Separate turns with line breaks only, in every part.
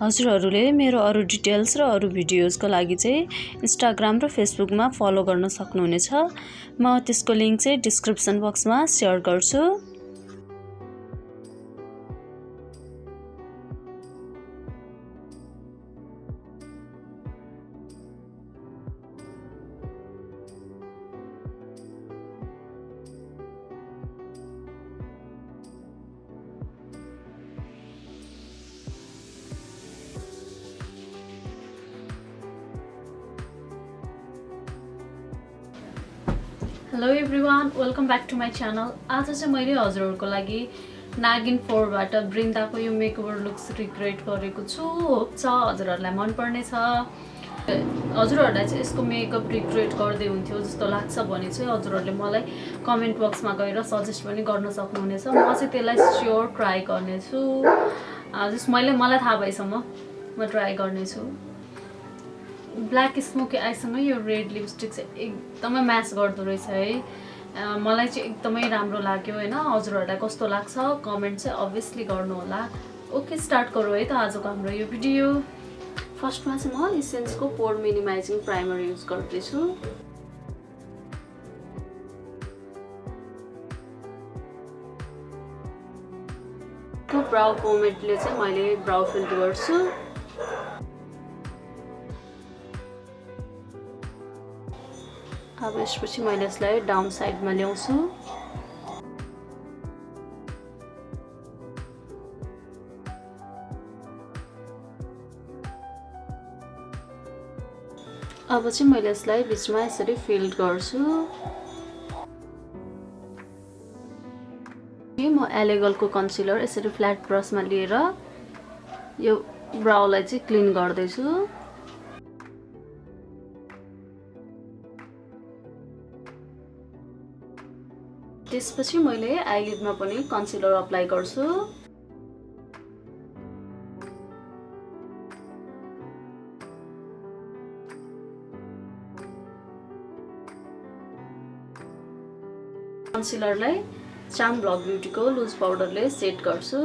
हजुरहरूले मेरो अरू डिटेल्स र अरू भिडियोजको लागि चाहिँ इन्स्टाग्राम र फेसबुकमा फलो गर्न सक्नुहुनेछ। म त्यसको लिङ्क चाहिँ डिस्क्रिप्सन बक्समा सेयर गर्छु।
Hello everyone, welcome back to my channel. आज चाहिँ मैले हजुरहरूको लागि नागिन 4 बाट ब्रिन्दाको यो मेकओभर लुक्स रिक्रिएट गरेको छु। होप छ हजुरहरूलाई मनपर्ने छ। हजुरहरूलाई चाहिँ यसको मेकअप रिक्रिएट गर्दै हुन्थ्यो जस्तो लाग्छ भने चाहिँ हजुरहरूले मलाई कमेन्ट बक्समा गएर सजेस्ट पनि गर्न सक्नुहुनेछ। म चाहिँ त्यसलाई स्योर ट्राई गर्नेछु। जस्ट मलाई थाहा भएसम्म म ट्राई गर्नेछु। ब्ल्याक स्मोकी आईसँग यो रेड लिपस्टिक चाहिँ एकदमै म्याच गर्दो रहेछ है। मलाई चाहिँ एकदमै राम्रो लाग्यो होइन। हजुरहरूलाई कस्तो लाग्छ कमेन्ट चाहिँ अभियसली गर्नु होला। ओके, स्टार्ट गरौँ है त आजको हाम्रो यो भिडियो। फर्स्टमा चाहिँ म इसेन्सको पोर मिनिमाइजिङ प्राइमर युज गर्दैछु। ब्राउ पोमेडले चाहिँ मैले ब्राउ फिल गर्छु। अब यसपछि मैले यसलाई डाउन साइडमा ल्याउँछु। अब चाहिँ मैले यसलाई बिचमा यसरी फिल गर्छु। म एलए गर्लको कन्सिलर यसरी फ्ल्याट ब्रसमा लिएर यो ब्राउलाई चाहिँ क्लिन गर्दैछु। त्यसपछि मैले आइलिडमा पनि कन्सिलर अप्लाई गर्छु। कन्सिलरलाई चार्म ब्लक ब्युटीको लुज पाउडरले सेट गर्छु।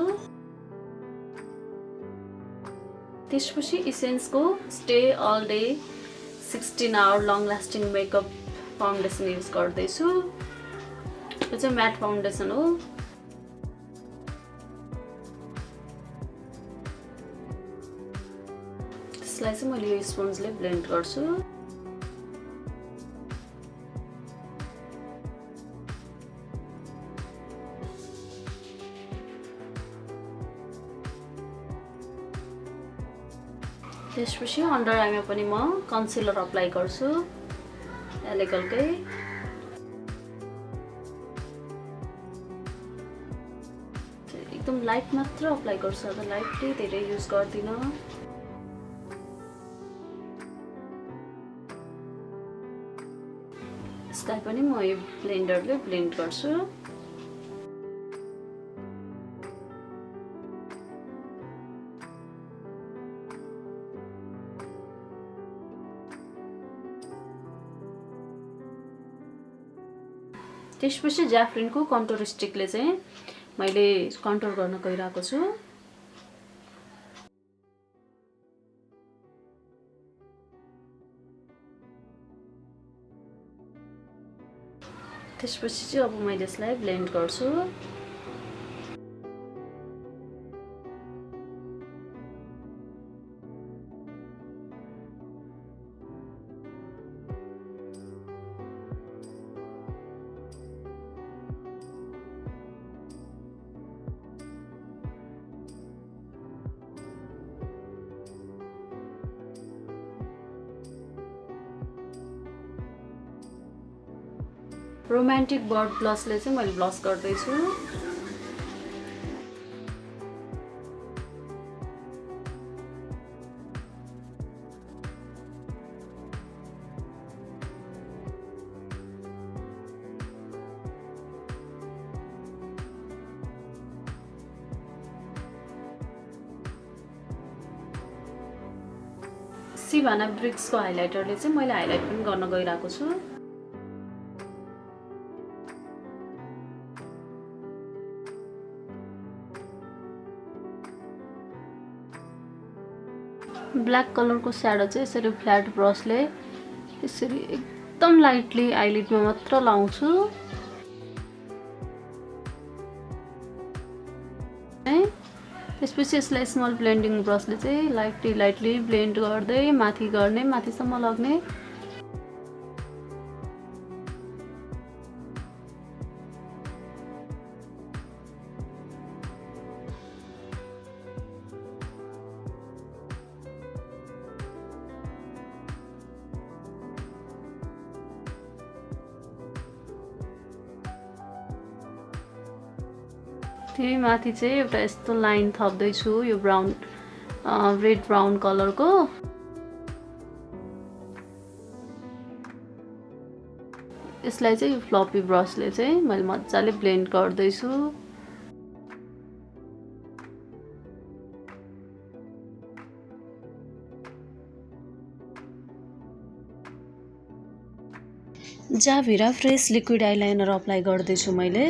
त्यसपछि इसेन्सको stay all day 16 hour long lasting makeup foundation use गर्दैछु। यो चाहिँ म्याट फाउन्डेसन हो। त्यसलाई चाहिँ मैले यो स्पोन्जले ब्लेन्ड गर्छु। त्यसपछि अन्डर आईमा पनि म कन्सिलर अप्लाई गर्छु एलए गर्लकै। एकदम लाइट मात्र अप्लाई गर्छु। अब लाइटली धेरै युज गर्दिनँ। यसलाई पनि म यो ब्लेन्डरले ब्लेन्ड गर्छु। त्यसपछि ज्याफ्रिनको कन्टुर स्टिकले चाहिँ मैले कन्टुर गर्न गइरहेको छु। त्यसपछि चाहिँ अब मैले यसलाई ब्लेन्ड गर्छु। रोमान्टिक बर्ड ब्लसले चाहिँ मैले ब्लस गर्दैछु। सिभाना ब्रिक्सको हाइलाइटरले चाहिँ मैले हाइलाइट पनि गर्न गइरहेको छु। ब्ल्याक कलरको स्याडो चाहिँ यसरी फ्ल्याट ब्रसले यसरी एकदम लाइटली आइलिडमा मात्र लाउँछु। त्यसपछि यसलाई स्मल ब्लेन्डिङ ब्रसले चाहिँ लाइटली ब्लेन्ड गर्दै माथि गर्ने, माथिसम्म लग्ने। त्यही माथि चाहिँ एउटा यस्तो लाइन थप्दैछु यो ब्राउन रेड ब्राउन कलरको। यसलाई चाहिँ फ्लपी ब्रसले चाहिँ मैले मजाले ब्लेन्ड गर्दैछु।
जाभिरा फ्रेस लिक्विड आइलाइनर अप्लाई गर्दैछु मैले।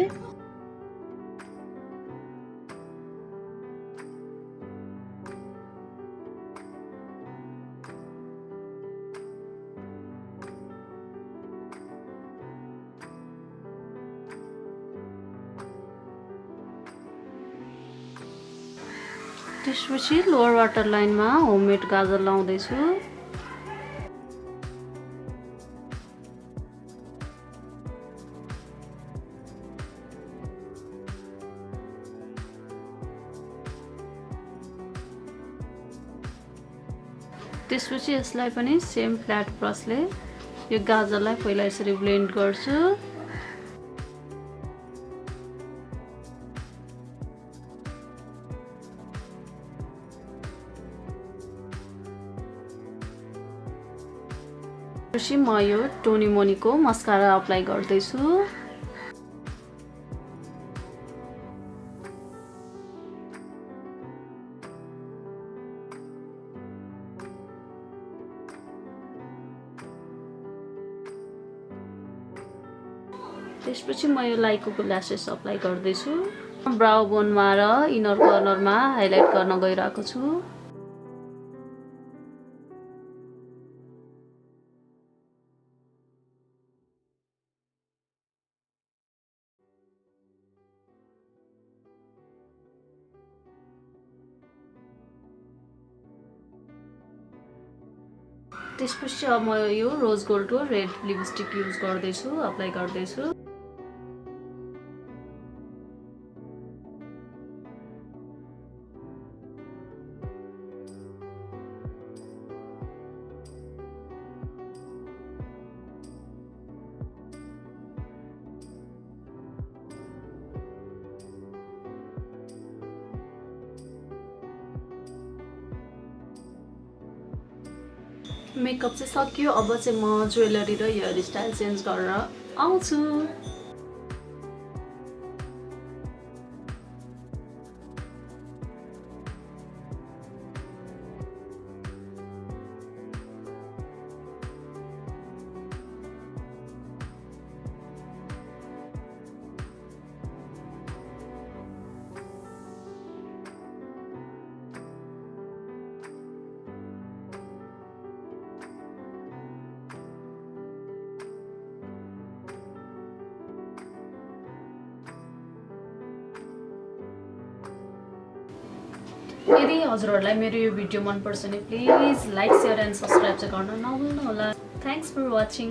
त्यसपछि लोअर वाटर लाइनमा होममेड गाजर लाउँदैछु। त्यसपछि यसलाई पनि सेम फ्ल्याट ब्रसले यो गाजरलाई पहिला यसरी ब्लेन्ड गर्छु। त्यसपछि म यो टोनी मोनीको मस्कारा अप्लाई गर्दैछु। त्यसपछि म यो लाइको ल्यासेस अप्लाई गर्दैछु। ब्राउ बोनमा र इनर कर्नरमा हाइलाइट गर्न गइरहेको छु। त्यसपछि अब म यो रोज गोल्डको रेड लिपस्टिक युज गर्दैछु, अप्लाई गर्दैछु। मेकअप चाहिँ सकियो। अब चाहिँ म ज्वेलरी र हेयर स्टाइल चेन्ज गरेर आउँछु। यदि हजुरहरूलाई मेरो यो भिडियो मन पर्छ भने please like, share and subscribe चाहिँ गर्न नभुल्नु होला। Thanks for watching.